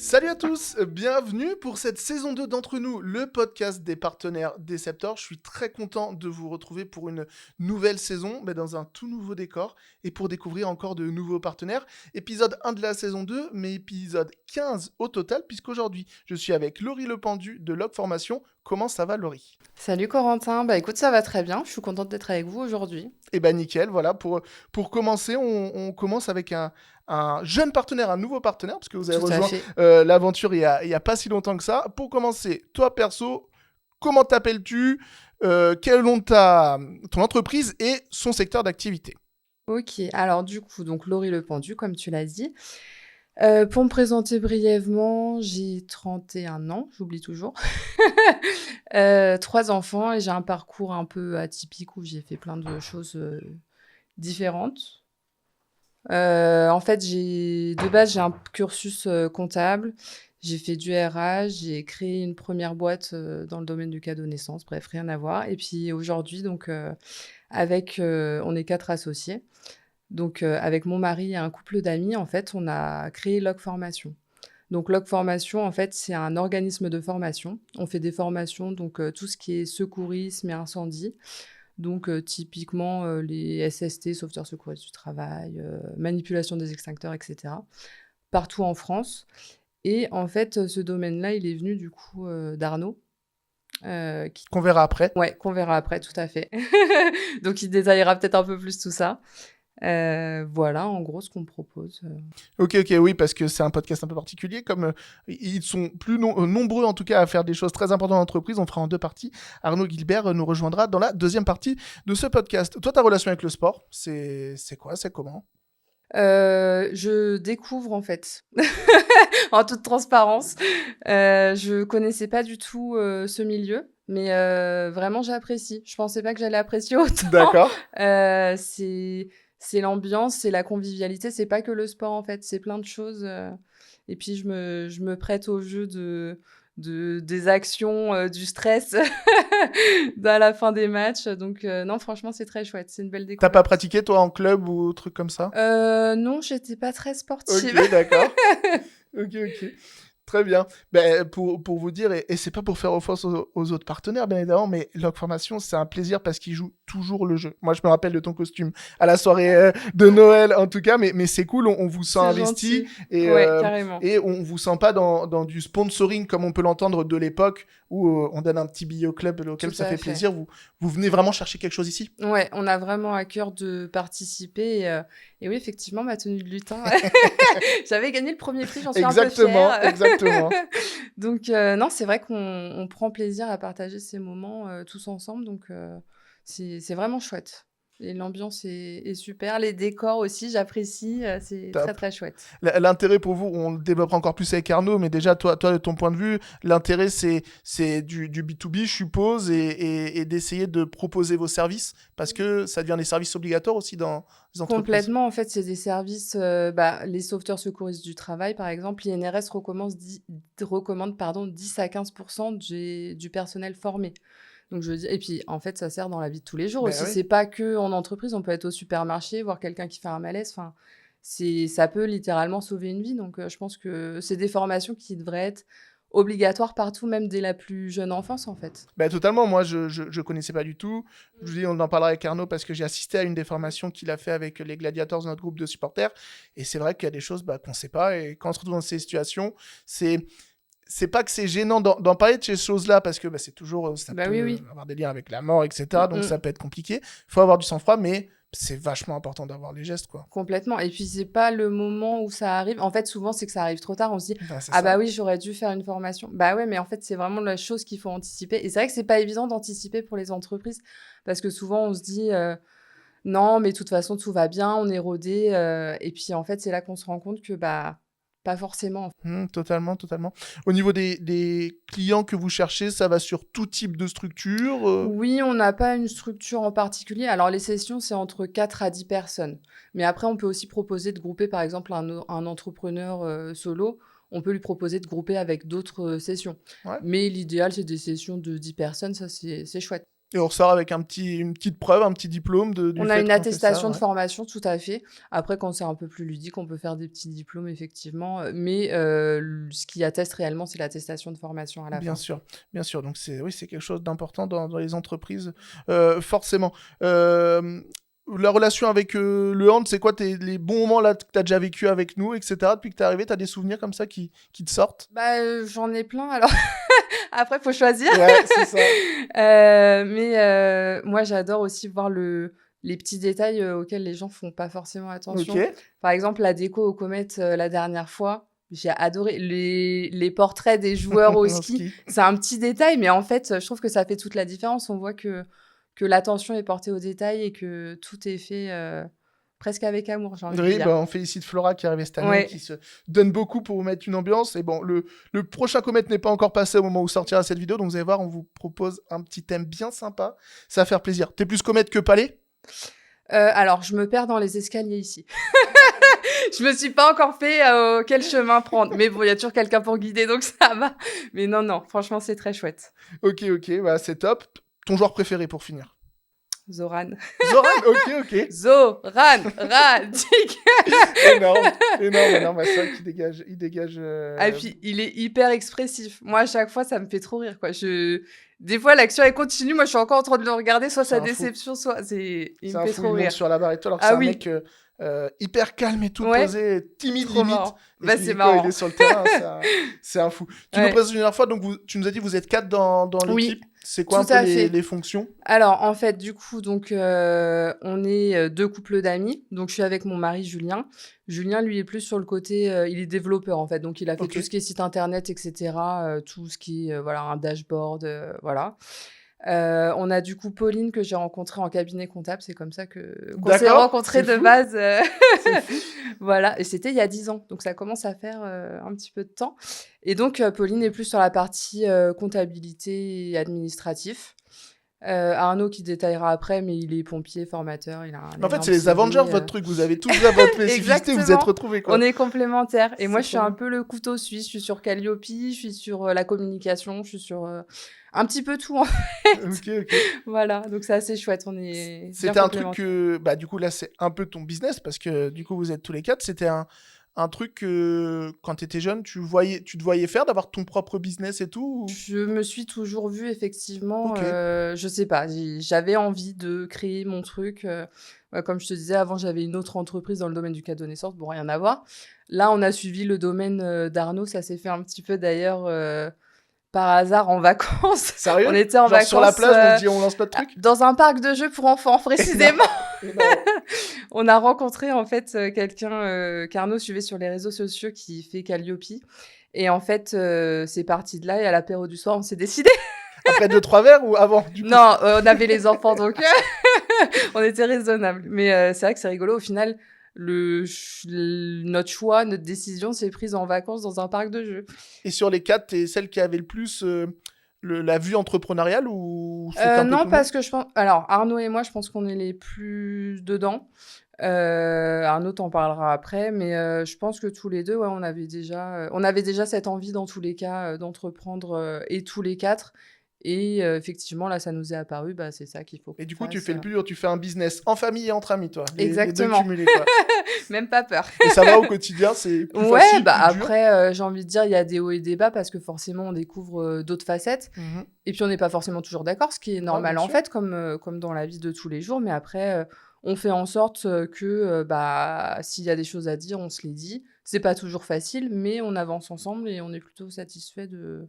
Salut à tous, bienvenue pour cette saison 2 d'Entre nous, le podcast des partenaires Deceptor. Je suis très content de vous retrouver pour une nouvelle saison, mais dans un tout nouveau décor, et pour découvrir encore de nouveaux partenaires. Épisode 1 de la saison 2, mais épisode 15 au total, puisqu'aujourd'hui, je suis avec Laurie Le Pendu de Log Formation. Comment ça va, Laurie? Salut Corentin, bah écoute, ça va très bien, je suis contente d'être avec vous aujourd'hui. Eh ben nickel, voilà, pour commencer, on commence avec un jeune partenaire, un nouveau partenaire, parce que vous avez Tout à rejoint fait. l'aventure il y a pas si longtemps que ça. Pour commencer, toi perso, comment t'appelles-tu? Quel est le nom de ton entreprise et son secteur d'activité? Ok, alors du coup, donc Laurie Le Pendu, comme tu l'as dit. Pour me présenter brièvement, j'ai 31 ans, j'oublie toujours. 3 enfants et j'ai un parcours un peu atypique où j'ai fait plein de choses différentes. En fait, de base, j'ai un cursus comptable. J'ai fait du RH, j'ai créé une première boîte dans le domaine du cadeau naissance, bref, rien à voir. Et puis aujourd'hui, donc, on est 4 associés. Donc, avec mon mari et un couple d'amis, en fait, on a créé Log Formation. Donc, Log Formation, en fait, c'est un organisme de formation. On fait des formations, donc tout ce qui est secourisme et incendie. Donc, typiquement, les SST, sauveteurs secouristes du travail, manipulation des extincteurs, etc. Partout en France. Et en fait, ce domaine-là, il est venu du coup d'Arnaud, qui... Qu'on verra après. Ouais, qu'on verra après, tout à fait. Donc, il détaillera peut-être un peu plus tout ça. Voilà, en gros, ce qu'on propose. Ok, oui, parce que c'est un podcast un peu particulier. Comme ils sont plus nombreux, en tout cas, à faire des choses très importantes dans l'entreprise, on fera en deux parties. Arnaud Gilbert nous rejoindra dans la deuxième partie de ce podcast. Toi, ta relation avec le sport, c'est quoi? C'est comment? Je découvre, en fait, en toute transparence. Je connaissais pas du tout ce milieu, mais vraiment, j'apprécie. Je pensais pas que j'allais apprécier autant. D'accord. C'est l'ambiance, c'est la convivialité, c'est pas que le sport, en fait, c'est plein de choses. Et puis, je me prête au jeu des actions, du stress à la fin des matchs. Donc, non, franchement, c'est très chouette. C'est une belle T'as pas découverte. pratiqué, toi, en club ou truc comme ça? Non, j'étais pas très Ok, sportive. d'accord. Ok. Très bien. Ben, pour vous dire, et c'est pas pour faire offense aux autres partenaires, bien évidemment, mais Log Formation, c'est un plaisir parce qu'ils jouent toujours le jeu. Moi, je me rappelle de ton costume à la soirée de Noël, en tout cas, mais c'est cool, on vous sent C'est investi gentil. et, Ouais, euh, carrément. et on vous sent pas dans du sponsoring comme on peut l'entendre de l'époque où on donne un petit billet au club auquel Tout ça à fait fait. plaisir. Vous venez vraiment chercher quelque chose ici. Ouais, on a vraiment à cœur de participer et oui, effectivement, ma tenue de lutin, j'avais gagné le premier prix, j'en suis un peu Exactement, fière. exactement. Donc non, c'est vrai qu'on prend plaisir à partager ces moments, tous ensemble, donc c'est vraiment chouette et l'ambiance est super. Les décors aussi, j'apprécie, c'est très, Top. très chouette. L'intérêt pour vous, on le développera encore plus avec Arnaud, mais déjà, toi de ton point de vue, l'intérêt, c'est du B2B, je suppose, et d'essayer de proposer vos services, parce que ça devient des services obligatoires aussi dans les entreprises. Complètement, en fait, c'est des services, les sauveteurs secouristes du travail, par exemple, l'INRS recommande, pardon, 10 à 15 du personnel formé. Donc je veux dire et puis, en fait, ça sert dans la vie de tous les jours Ben aussi. oui. C'est pas que en entreprise, on peut être au supermarché, voir quelqu'un qui fait un malaise, enfin, ça peut littéralement sauver une vie. Donc je pense que c'est des formations qui devraient être obligatoires partout, même dès la plus jeune enfance, en fait. Ben totalement, moi je connaissais pas du tout. Je vous dis, on en parlera avec Arnaud parce que j'ai assisté à une des formations qu'il a fait avec les Gladiators, notre groupe de supporters. Et c'est vrai qu'il y a des choses qu'on sait pas. Et quand on se retrouve dans ces situations, c'est pas que c'est gênant d'en parler de ces choses-là parce que c'est toujours ça Bah, peut oui, oui. avoir des liens avec la mort, etc. Mmh Donc ça mh. peut être compliqué. Faut avoir du sang-froid, mais c'est vachement important d'avoir les gestes, quoi. Complètement et puis c'est pas le moment où ça arrive en fait, souvent, c'est que ça arrive trop tard. On se dit: Ben, c'est «Ah ça. bah oui, j'aurais dû faire une formation». Bah ouais, mais en fait, c'est vraiment la chose qu'il faut anticiper et c'est vrai que c'est pas évident d'anticiper pour les entreprises parce que souvent on se dit, «Non, mais de toute façon, tout va bien, on est rodés», et puis en fait, c'est là qu'on se rend compte que, bah, pas forcément. Totalement. Au niveau des clients que vous cherchez, ça va sur tout type de structure. Oui, on n'a pas une structure en particulier. Alors les sessions, c'est entre 4 à 10 personnes. Mais après, on peut aussi proposer de grouper, par exemple, un entrepreneur solo. On peut lui proposer de grouper avec d'autres sessions. Ouais. Mais l'idéal, c'est des sessions de 10 personnes. Ça, c'est chouette. Et on ressort avec une petite preuve, un petit diplôme du On a fait une qu'on fait ça, attestation de ouais. formation, tout à fait. Après, quand c'est un peu plus ludique, on peut faire des petits diplômes, effectivement. Mais ce qui atteste réellement, c'est l'attestation de formation à la Bien fin. sûr, bien sûr. Donc oui, c'est quelque chose d'important dans les entreprises, forcément. La relation avec le hand, c'est quoi les bons moments là que tu as déjà vécu avec nous, etc. Depuis que tu es arrivé, tu as des souvenirs comme ça qui te sortent? Bah, j'en ai plein, alors après, faut choisir. Ouais, c'est ça. Moi, j'adore aussi voir les petits détails auxquels les gens font pas forcément attention. Ok. Par exemple, la déco aux comètes la dernière fois, j'ai adoré les portraits des joueurs au En ski. ski. C'est un petit détail, mais en fait, je trouve que ça fait toute la différence. On voit que l'attention est portée aux détails et que tout est fait presque avec amour, j'ai envie de Oui, dire. on félicite Flora qui est arrivée cette année, Ouais. qui se donne beaucoup pour vous mettre une ambiance. Et bon, le prochain comète n'est pas encore passé au moment où sortira cette vidéo, donc vous allez voir, on vous propose un petit thème bien sympa. Ça va faire plaisir. T'es plus comète que palais? Alors, je me perds dans les escaliers ici. Je me suis pas encore fait quel chemin prendre. Mais bon, il y a toujours quelqu'un pour guider, donc ça va. Mais non, franchement, c'est très chouette. Ok, bah c'est top. Ton joueur préféré pour finir? Zoran. Zoran, ok. Zoran, Radic. Énorme. Non, bah, c'est vrai qu'il dégage. Et puis, il est hyper expressif. Moi, à chaque fois, ça me fait trop rire, quoi. Des fois, l'action, elle continue. Moi, je suis encore en train de le regarder, soit C'est sa un fou. déception, soit... Il C'est me un fait fou, trop il monte rire. sur la barre et tout, alors que Ah c'est un oui. mec hyper calme et tout, Ouais. posé, timide Trop limite. marrant. Et Bah, puis, c'est quand marrant. il est sur le terrain, c'est un fou. Tu nous Ouais. présentes une dernière fois, donc tu nous as dit vous êtes 4 dans Oui, l'équipe. C'est quoi un tout peu à fait. les fonctions? Alors, en fait, du coup, donc, on est 2 couples d'amis. Donc, je suis avec mon mari Julien. Julien, lui, est plus sur le côté, il est développeur, en fait. Donc, il a fait Ok. tout ce qui est site internet, etc. Tout ce qui est, voilà, un dashboard, voilà. On a du coup Pauline que j'ai rencontrée en cabinet comptable. C'est comme ça qu'on s'est D'accord, rencontrés c'est de fou. base. C'est fou. Voilà, et c'était il y a 10 ans. Donc, ça commence à faire un petit peu de temps. Et donc, Pauline est plus sur la partie comptabilité et administratif. Arnaud qui détaillera après, mais il est pompier, formateur, il a un En fait, énorme c'est les CV, Avengers, votre truc. Vous avez tous à votre spécificité, vous êtes Exactement. retrouvés, quoi. On est complémentaires. Et moi, C'est je suis trop un bien. peu le couteau suisse. Je suis sur Calliope, je suis sur la communication, je suis sur un petit peu tout, en fait. Ok. Voilà, donc c'est assez chouette. On est bien C'était un truc complémentaires. que, bah, du coup, là, c'est un peu ton business parce que, du coup, vous êtes tous les 4. C'était un truc que, quand tu étais jeune, tu te voyais faire, d'avoir ton propre business et tout? Je me suis toujours vue, effectivement, Ok. je sais pas, j'avais envie de créer mon truc. Comme je te disais, avant, j'avais une autre entreprise dans le domaine du cadeau de naissance. Bon, rien à voir. Là, on a suivi le domaine d'Arnaud. Ça s'est fait un petit peu, d'ailleurs, par hasard en vacances. Sérieux? On était en Genre vacances sur la plage, on se dit on lance notre truc? dans un parc de jeux pour enfants, précisément. Énorme. On a rencontré en fait quelqu'un qu'Arnaud suivait sur les réseaux sociaux qui fait Calliope. Et en fait, c'est parti de là. Et à l'apéro du soir, on s'est décidé. Après 2-3 verres ou avant, du coup? Non, on avait les enfants, donc on était raisonnable. Mais c'est vrai que c'est rigolo. Au final, notre choix, notre décision s'est prise en vacances dans un parc de jeux. Et sur les 4, t'es celle qui avait le plus la vue entrepreneuriale ou c'était un peu tout Non, le parce monde? que je pense... Alors, Arnaud et moi, je pense qu'on est les plus dedans. Arnaud t'en parlera après, mais je pense que tous les deux, ouais, on avait déjà cette envie dans tous les cas d'entreprendre et tous les 4. Et effectivement, là, ça nous est apparu, bah, c'est ça qu'il faut Et qu'on du coup, tu fasse. fais le plus dur, tu fais un business en famille et entre amis, toi. Les deux Exactement. cumulés, quoi. Même pas peur. Et ça va au quotidien, c'est plus Ouais, facile, bah plus dur? après, j'ai envie de dire, il y a des hauts et des bas parce que forcément, on découvre d'autres facettes. Mhm. Et puis, on n'est pas forcément toujours d'accord, ce qui est normal bien en sûr. fait, comme dans la vie de tous les jours. Mais après, on fait en sorte que bah, s'il y a des choses à dire, on se les dit. C'est pas toujours facile, mais on avance ensemble et on est plutôt satisfait de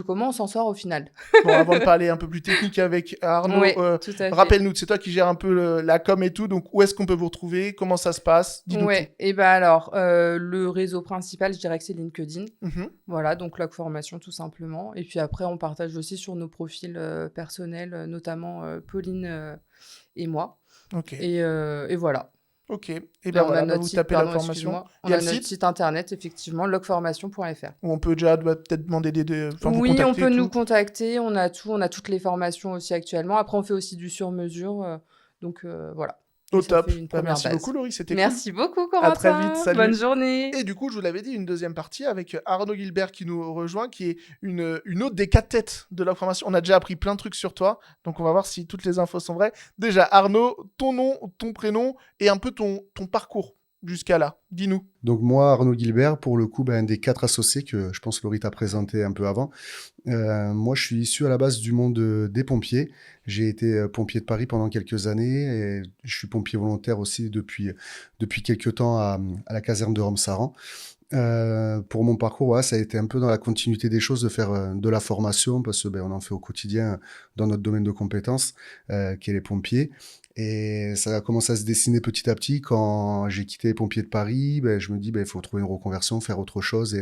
comment on s'en sort au final. Bon, avant de parler un peu plus technique avec Arnaud, Ouais, tout à fait. rappelle-nous, c'est toi qui gères un peu la com et tout, donc où est-ce qu'on peut vous retrouver? Comment ça se passe? Dis-nous Ouais, et bah alors, le réseau principal, je dirais que c'est LinkedIn. tout. Mhm. Voilà, donc Log Formation tout simplement. Et puis après, on partage aussi sur nos profils personnels, notamment Pauline et moi. Ok. Et voilà. Ok. Et Et ben on voilà, a bah, notre vous site, tapez la pardon, formation. excuse-moi. Il On y a a le notre site site internet, effectivement, logformation.fr. où on peut déjà peut-être demander enfin, vous Oui, on contacter peut et nous tout. contacter, on a tout, on a toutes les formations aussi actuellement. Après, on fait aussi du sur-mesure, donc voilà. Au et ça top. fait une Bah, première merci beaucoup, base. Laurie, c'était cool. Merci beaucoup, À très vite, Corentin. Bonne salut. journée. Et du coup, je vous l'avais dit, une deuxième partie avec Arnaud Gilbert qui nous rejoint, qui est une autre des 4 têtes de la formation. On a déjà appris plein de trucs sur toi, donc on va voir si toutes les infos sont vraies. Déjà, Arnaud, ton nom, ton prénom et un peu ton parcours jusqu'à là. Dis-nous. Donc moi, Arnaud Gilbert, pour le coup, un des 4 associés que je pense Laurie t'a présenté un peu avant. Moi, je suis issu à la base du monde des pompiers. J'ai été pompier de Paris pendant quelques années et je suis pompier volontaire aussi depuis quelques temps à la caserne de Romsaran. Pour mon parcours, ouais, ça a été un peu dans la continuité des choses de faire de la formation parce que on en fait au quotidien dans notre domaine de compétences, qui est les pompiers. Et ça a commencé à se dessiner petit à petit quand j'ai quitté les pompiers de Paris. Je me dis, il faut trouver une reconversion, faire autre chose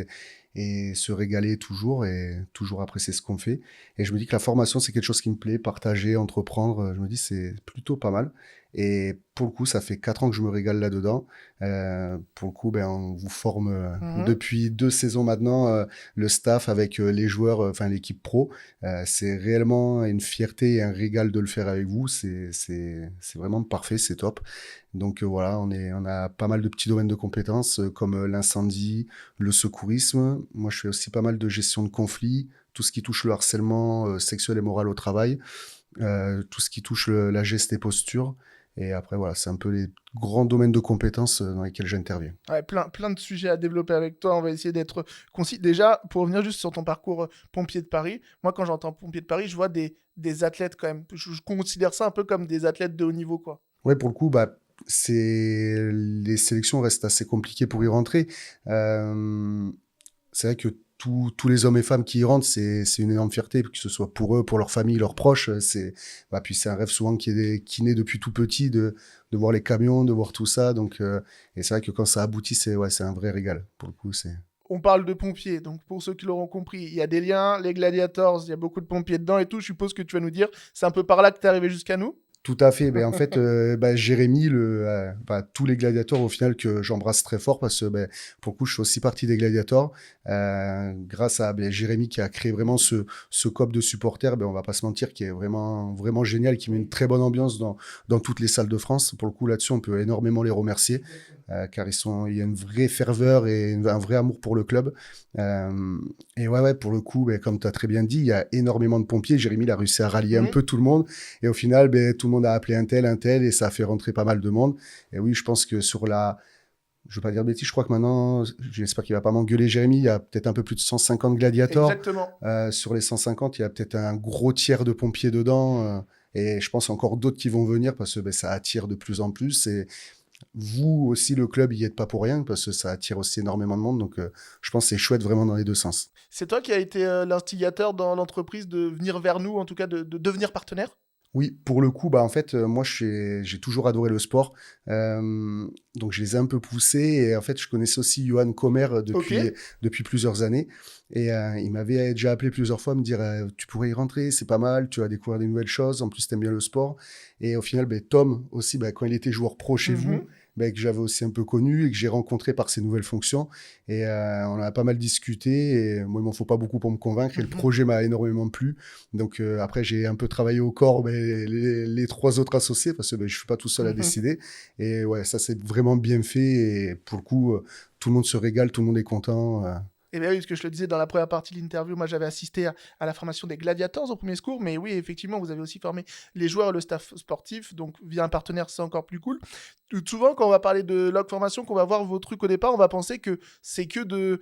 et se régaler toujours. Et toujours apprécier ce qu'on fait. Et je me dis que la formation, c'est quelque chose qui me plaît, partager, entreprendre. Je me dis, c'est plutôt pas mal. Et pour le coup, ça fait 4 ans que je me régale là-dedans. Pour le coup, on vous forme depuis 2 saisons maintenant, le staff avec les joueurs, enfin l'équipe pro. C'est réellement une fierté et un régal de le faire avec vous. C'est vraiment parfait, c'est top. Donc voilà, on a pas mal de petits domaines de compétences comme l'incendie, le secourisme. Moi, je fais aussi pas mal de gestion de conflits, tout ce qui touche le harcèlement sexuel et moral au travail, tout ce qui touche la geste et posture. Et après, voilà, c'est un peu les grands domaines de compétences dans lesquels j'interviens. Ouais, plein de sujets à développer avec toi. On va essayer d'être concis. Déjà, pour revenir juste sur ton parcours pompier de Paris, moi, quand j'entends pompier de Paris, je vois des athlètes quand même. Je considère ça un peu comme des athlètes de haut niveau, quoi. Ouais, pour le coup, les sélections restent assez compliquées pour y rentrer. C'est vrai que tous les hommes et femmes qui y rentrent, c'est une énorme fierté, que ce soit pour eux, pour leur famille, leurs proches. Puis c'est un rêve souvent qui naît depuis tout petit, de voir les camions, de voir tout ça. Donc, et c'est vrai que quand ça aboutit, c'est un vrai régal. Pour le coup, On parle de pompiers, donc pour ceux qui l'auront compris, il y a des liens, les Gladiators, il y a beaucoup de pompiers dedans et tout. Je suppose que tu vas nous dire, c'est un peu par là que tu es arrivé jusqu'à nous. Tout à fait. En fait, Jérémy, tous les gladiateurs au final que j'embrasse très fort parce que pour le coup, je fais aussi partie des gladiators. Grâce à Jérémy qui a créé vraiment ce COP de supporters, on va pas se mentir, qui est vraiment, vraiment génial, qui met une très bonne ambiance dans toutes les salles de France. Pour le coup, là-dessus, on peut énormément les remercier. Car il y a une vraie ferveur et un vrai amour pour le club. Et ouais, pour le coup, comme tu as très bien dit, il y a énormément de pompiers. Jérémy il a réussi à rallier un peu tout le monde. Et au final, tout le monde a appelé un tel, et ça a fait rentrer pas mal de monde. Et oui, je pense que je ne veux pas dire de bêtises, je crois que maintenant, j'espère qu'il va pas m'engueuler Jérémy, il y a peut-être un peu plus de 150 gladiators. Exactement. Sur les 150, il y a peut-être un gros tiers de pompiers dedans. Et je pense encore d'autres qui vont venir parce que ça attire de plus en plus. Et vous aussi, le club, il n'y êtes pas pour rien parce que ça attire aussi énormément de monde. Donc, je pense que c'est chouette vraiment dans les deux sens. C'est toi qui as été l'instigateur dans l'entreprise de venir vers nous, en tout cas de devenir partenaire? Oui, pour le coup, en fait, moi, j'ai toujours adoré le sport. Donc, je les ai un peu poussés. Et en fait, je connaissais aussi Johan Kommer depuis plusieurs années. Et il m'avait déjà appelé plusieurs fois à me dire tu pourrais y rentrer, c'est pas mal, tu vas découvrir des nouvelles choses. En plus, tu aimes bien le sport. Et au final, Tom aussi, quand il était joueur pro chez vous, que j'avais aussi un peu connu et que j'ai rencontré par ses nouvelles fonctions. Et on a pas mal discuté. Et moi, il m'en faut pas beaucoup pour me convaincre. Et le projet m'a énormément plu. Donc, après, j'ai un peu travaillé au corps les 3 autres associés parce que je suis pas tout seul à décider. Et ouais, ça, c'est vraiment bien fait. Et pour le coup, tout le monde se régale, tout le monde est content. Eh bien oui, ce que je le disais dans la première partie de l'interview, moi j'avais assisté à la formation des Gladiators au premier secours, mais oui, effectivement, vous avez aussi formé les joueurs et le staff sportif, donc via un partenaire, c'est encore plus cool. Souvent, quand on va parler de log formation, qu'on va voir vos trucs au départ, on va penser que c'est que de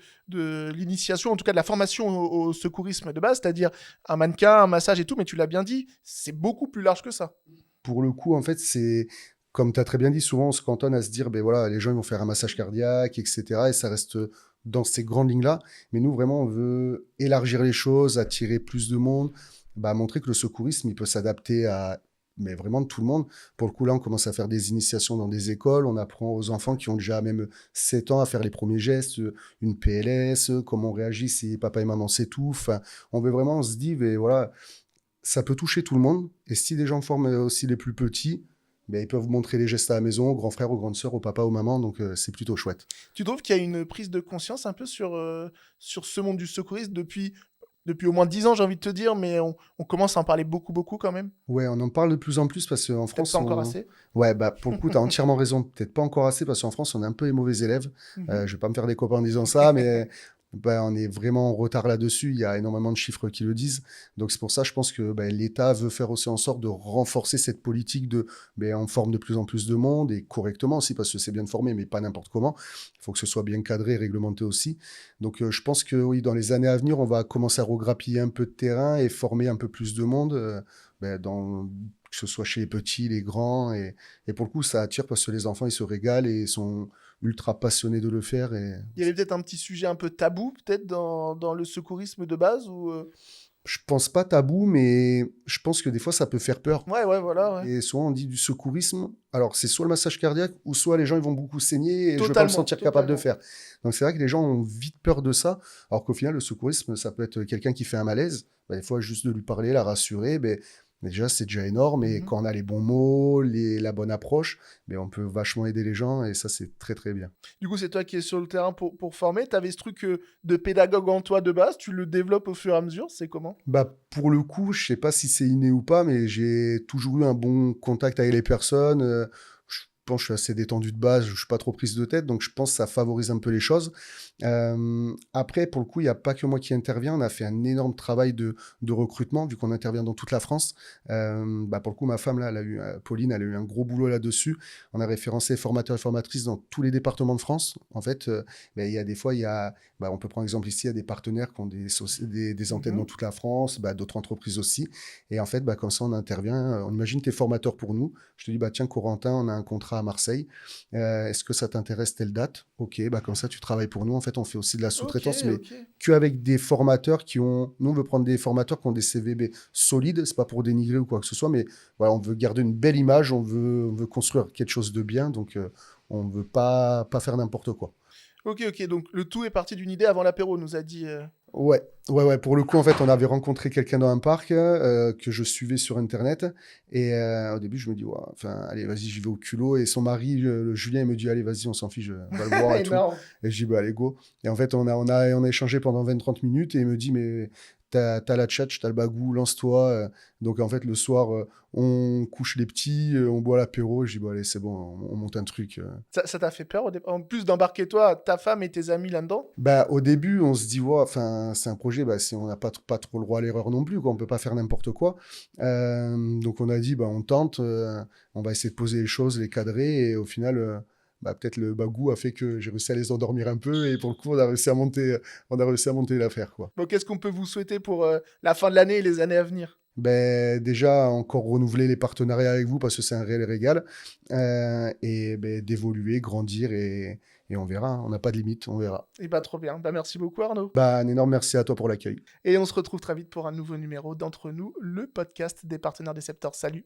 l'initiation, en tout cas de la formation au secourisme de base, c'est-à-dire un mannequin, un massage et tout, mais tu l'as bien dit, c'est beaucoup plus large que ça. Pour le coup, en fait, c'est... Comme tu as très bien dit, souvent on se cantonne à se dire, voilà, les gens ils vont faire un massage cardiaque, etc. Et ça reste dans ces grandes lignes-là. Mais nous, vraiment, on veut élargir les choses, attirer plus de monde, montrer que le secourisme, il peut s'adapter à vraiment tout le monde. Pour le coup, là, on commence à faire des initiations dans des écoles. On apprend aux enfants qui ont déjà même 7 ans à faire les premiers gestes, une PLS, comment on réagit si papa et maman s'étouffent. Enfin, on veut vraiment se dire, voilà, ça peut toucher tout le monde. Et si des gens forment aussi les plus petits, ils peuvent vous montrer les gestes à la maison, aux grands frères, aux grandes sœurs, au papa, aux mamans, donc c'est plutôt chouette. Tu trouves qu'il y a une prise de conscience un peu sur ce monde du secourisme depuis depuis au moins 10 ans, j'ai envie de te dire, mais on commence à en parler beaucoup, beaucoup quand même. Ouais, on en parle de plus en plus parce qu'en Peut-être France, pas encore assez. Ouais, bah pour le coup, tu as entièrement raison. Peut-être pas encore assez parce qu'en France, on est un peu les mauvais élèves. Mhm. Je vais pas me faire des copains en disant ça, mais bah, on est vraiment en retard là-dessus. Il y a énormément de chiffres qui le disent. Donc c'est pour ça, je pense que bah, l'État veut faire aussi en sorte de renforcer cette politique de, ben, on forme de plus en plus de monde et correctement aussi parce que c'est bien de former, mais pas n'importe comment. Il faut que ce soit bien cadré, réglementé aussi. Donc je pense que oui, dans les années à venir, on va commencer à regrappiller un peu de terrain et former un peu plus de monde, ben, que ce soit chez les petits, les grands. Et pour le coup, ça attire parce que les enfants, ils se régalent et ils sont ultra passionnés de le faire. Et Il y avait peut-être un petit sujet un peu tabou, peut-être, dans le secourisme de base ou je pense pas tabou, mais je pense que des fois, ça peut faire peur. Ouais, ouais, voilà, ouais. Et souvent, on dit du secourisme. Alors, c'est soit le massage cardiaque, ou soit les gens ils vont beaucoup saigner et je ne veux pas me Totalement, sentir capable de totalement. faire. Donc, c'est vrai que les gens ont vite peur de ça. Alors qu'au final, le secourisme, ça peut être quelqu'un qui fait un malaise. Bah, des fois, juste de lui parler, la rassurer, déjà, c'est déjà énorme. Et Mhm. quand on a les bons mots, la bonne approche, on peut vachement aider les gens. Et ça, c'est très, très bien. Du coup, c'est toi qui es sur le terrain pour former. Tu avais ce truc de pédagogue en toi de base, tu le développes au fur et à mesure, c'est comment? Bah, pour le coup, je sais pas si c'est inné ou pas, mais j'ai toujours eu un bon contact avec les personnes. Je pense que je suis assez détendu de base, je suis pas trop prise de tête, donc je pense que ça favorise un peu les choses. Après, pour le coup, il n'y a pas que moi qui intervient. On a fait un énorme travail de recrutement, vu qu'on intervient dans toute la France. Bah, pour le coup, ma femme, là, Pauline, elle a eu un gros boulot là-dessus. On a référencé formateurs et formatrices dans tous les départements de France. En fait, il y a des fois, bah, on peut prendre exemple ici, il y a des partenaires qui ont des antennes dans toute la France, bah, d'autres entreprises aussi. Et en fait, bah, comme ça, on intervient. On imagine tes formateurs pour nous. Je te dis, bah, tiens, Corentin, on a un contrat à Marseille. Est-ce que ça t'intéresse telle date? Ok, bah, comme ça, tu travailles pour nous. En fait, on fait aussi de la Ok, sous-traitance, mais ok. qu'avec des formateurs qui ont. Nous, on veut prendre des formateurs qui ont des CVB solides. C'est pas pour dénigrer ou quoi que ce soit, mais voilà, on veut garder une belle image. On veut construire quelque chose de bien. Donc, on veut pas faire n'importe quoi. Ok, ok. Donc le tout est parti d'une idée avant l'apéro, nous a dit. Ouais, ouais, ouais. Pour le coup, en fait, on avait rencontré quelqu'un dans un parc que je suivais sur Internet. Et au début, je me dis, ouais, enfin, allez, vas-y, j'y vais au culot. Et son mari, le Julien, il me dit, allez, vas-y, on s'en fiche, on va le voir et tout. Énorme. Et je dis, bah, allez, go. Et en fait, on a échangé pendant 20-30 minutes. Et il me dit, mais t'as la tchatch, t'as le bagou, lance-toi. Donc, en fait, le soir, on couche les petits, on boit l'apéro. Je dis, bon, allez, c'est bon, on monte un truc. Ça t'a fait peur au départ? En plus d'embarquer toi, ta femme et tes amis là-dedans? Bah, au début, on se dit, ouais, enfin, c'est un projet, bah, si on n'a pas trop le droit à l'erreur non plus, quoi, on peut pas faire n'importe quoi. Donc on a dit, bah, on tente, on va essayer de poser les choses, les cadrer, et au final, bah, peut-être le bagou a fait que j'ai réussi à les endormir un peu, et pour le coup, on a réussi à monter l'affaire, quoi. Bon, qu'est-ce qu'on peut vous souhaiter pour la fin de l'année et les années à venir? Ben, déjà, encore renouveler les partenariats avec vous parce que c'est un réel régal. Et ben, d'évoluer, grandir et on verra. On n'a pas de limite, on verra. Eh bah trop bien. Bah merci beaucoup Arnaud. Bah, un énorme merci à toi pour l'accueil. Et on se retrouve très vite pour un nouveau numéro d'Entre nous, le podcast des partenaires des Septeurs. Salut!